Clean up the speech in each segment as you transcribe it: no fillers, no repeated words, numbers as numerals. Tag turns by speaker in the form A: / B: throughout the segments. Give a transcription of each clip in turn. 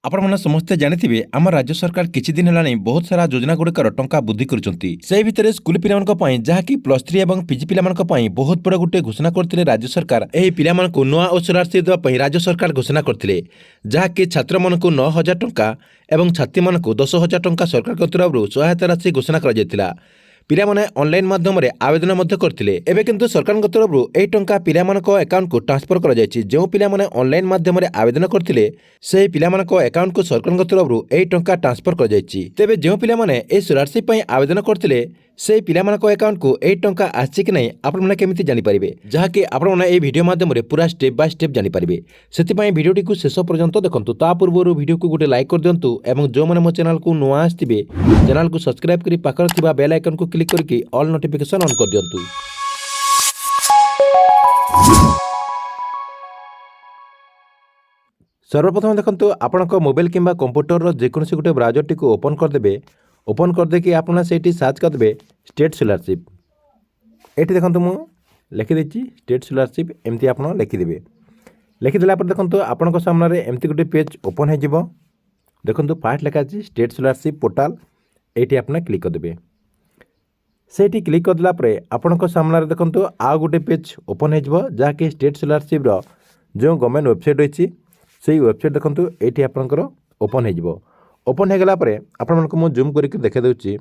A: आपने समस्ते जानी आम राज्य सरकार किछि दिन है बहुत सारा योजना गुड़िकर टंका वृद्धि कर स्कूल पिला जहाँकि +3 और पीजी पिला बहुत बड़ गोटे घोषणा करते राज्य सरकार यह पिला नुआ और स्कॉलरशिप देवाई राज्य सरकार घोषणा करते जहाँकि छात्र मानक 9,000 टंका और छात्री मानक 10,000 टंका सरकार तरफ सहायता राशि घोषणा कर पिलामाने ऑनलाइन माध्यम आवेदन करते एवं किंतु सरकार तरफ यह टंका पिला अकाउंट को ट्रांसफर कर जो पिलामाने ऑनलाइन माध्यम आवेदन करते से पिला अकाउंट को सरकार तरफ यह टंका ट्रांसफर कर तेबे जो पिलामाने ए स्कॉलरशिप आवेदन करते से पिला अकाउंट को यह टंका आछि कि नहीं आपने केमिति जानि परिबे जहाँकि आपने ये वीडियो माध्यम पूरा स्टेप बाय स्टेप जानि परिबे सेतिपई वीडियोटी को शेष पर्यंत देखंतु ता पूर्व वीडियो को गोटे लाइक कर दियंतु एवं जो माने मो चैनल को नुआ आस्थिबे चैनल को सब्सक्राइब करी पाखर थिबा बेल आइकन को क्लिक करके ऑल नोटिफिकेशन ऑन कर दियंतु। सर्वप्रथम देखंतु आपनक मोबाइल किंबा कंप्यूटर रो जेकोसी गोटे ब्राउजर टी को ओपन कर देबे ओपन कर देकी आपना सेठी सर्च कर देबे स्टेट स्कॉलरशिप एठी देखंतु मु लिखि देछि स्टेट स्कॉलरशिप एमती आपन लिखि देबे लिखि देला पर देखंतु आपनक सामने रे एमती गोटे पेज ओपन हे जिवो देखंतु फास्ट लिखा अछि स्टेट स्कॉलरशिप पोर्टल एठी आपन क्लिक कर देबे सेठी क्लिक कर देला पर आपनक सामने रे देखंतु आ गोटे पेज ओपन हे जिवो जहा कि स्टेट स्कॉलरशिप रो जो गवर्नमेंट वेबसाइट रहिछि सेही वेबसाइट देखंतु एठी आपनकर ओपन हे जिवो ओपन हो गला परे आपण मानक मु जूम करके देखा दूची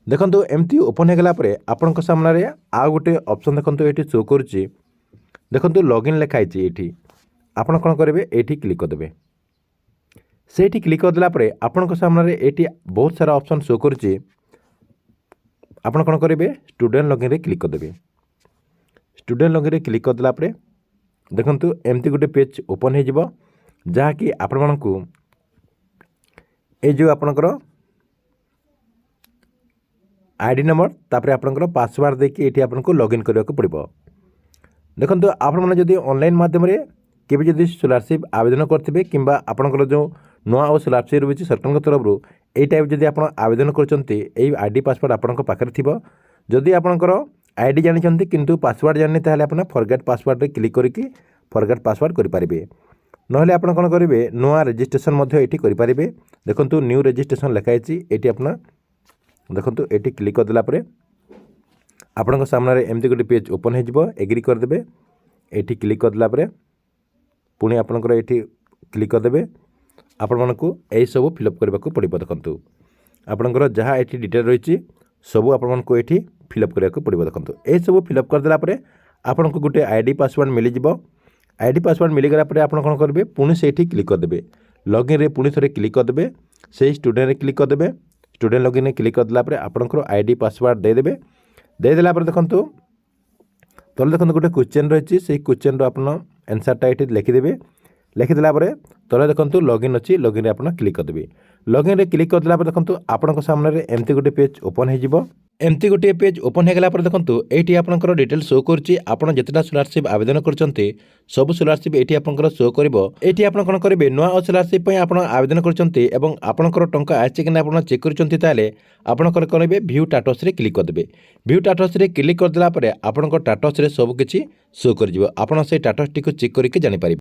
A: देखंतु एमती ओपन हो गला परे आपनक सामने रे आ गोटे ऑप्शन देखंतु एठी शो करूची देखंतु लॉगिन लिखाई छि एठी आपण कोन करबे एठी क्लिक कर देबे सेठी क्लिक कर देला परे आपनक सामने रे एठी बहुत सारा ऑप्शन शो करूची आपण कोन करबे स्टूडेंट लॉगिन रे क्लिक कर देबे स्टूडेंट लॉगिन रे क्लिक कर देला परे देखंतु एमती गोटे पेज ओपन हो जिवो जहा कि आपण मानकू ए जो आपनकर आईडी नंबर तापर आपनकर पासवर्ड देके एठी आपनको लॉगिन करबा को पड़िबो देखंतु आपण माने जदी ऑनलाइन माध्यम रे केबे जदी स्कॉलरशिप आवेदन करथिबे किंबा आपनकर जो नोआ ओ स्कॉलरशिप रहछि सरकार तरफ रो ए टाइप जदी आपण आवेदन करचंती ए आईडी पासवर्ड आपनकर पाखर थिबो जदी आपनकर आईडी जानि चंती किंतु पासवर्ड जानि ताहले आपण फॉरगेट पासवर्ड रे क्लिक करके फॉरगेट पासवर्ड करि पारिबे नहले आपण कोन करिवे नुआ रजिस्ट्रेशन मध्ये एठी करि पारिबे देखंतु न्यू रजिस्ट्रेशन लिखाई छि एठी आपना देखंतु एठी क्लिक कर देला परे आपनक सामने रे एमती गोटे पेज ओपन हे जिवो एग्री कर देबे एठी क्लिक कर देला परे पुणी आपनकर एठी क्लिक कर देबे आपण मानकू एई सब फिलअप करबा को पड़िबो देखंतु आपनकर जहा एठी डिटेल रहिछि सब आपण मानकू एठी फिलअप करबा को पड़िबो देखंतु एई सब फिलअप कर देला परे आपनकू गोटे आईडी पासवर्ड मिलि जिवो आईडी पासवर्ड मिल गला पर आपण कोन करबे पुणी सेठी क्लिक कर देबे लॉगिन रे पुणी थरे क्लिक कर देबे सेही स्टूडेंट रे क्लिक कर देबे स्टूडेंट लॉगिन रे क्लिक कर देला पर आपनकर आईडी पासवर्ड दे देबे दे देला पर देखंतु तले देखंतु गोटे क्वेश्चन रहिछि सेही क्वेश्चन रो आपण आंसर टा एठी लिखि देबे लिखि देला पर तले देखंतु लॉगिन अछि लॉगिन रे आपण क्लिक कर देबे लॉगिन रे क्लिक कर देला पर देखंतु आपनक सामने रे एमती गोटे पेज ओपन हे जिवो एमती गोटे पेज ओपन हो गला पर देखंतु एठी आपनकर डिटेल शो करछि आपण जेतेटा स्कॉलरशिप आवेदन करचंती सब स्कॉलरशिप एठी आपनकर शो करबो एठी आपण कोन करबे नुआ स्कॉलरशिप पय आपण आवेदन करचंती एवं आपनकर टंका आछि कि ना आपण चेक करचंती ताले आपनकर करबे व्यू स्टेटस रे क्लिक कर देबे व्यू स्टेटस रे क्लिक कर देला पर आपनकर स्टेटस रे सब किछि शो कर जिवो आपण से स्टेटस टी को चेक करके जानि पारिबे।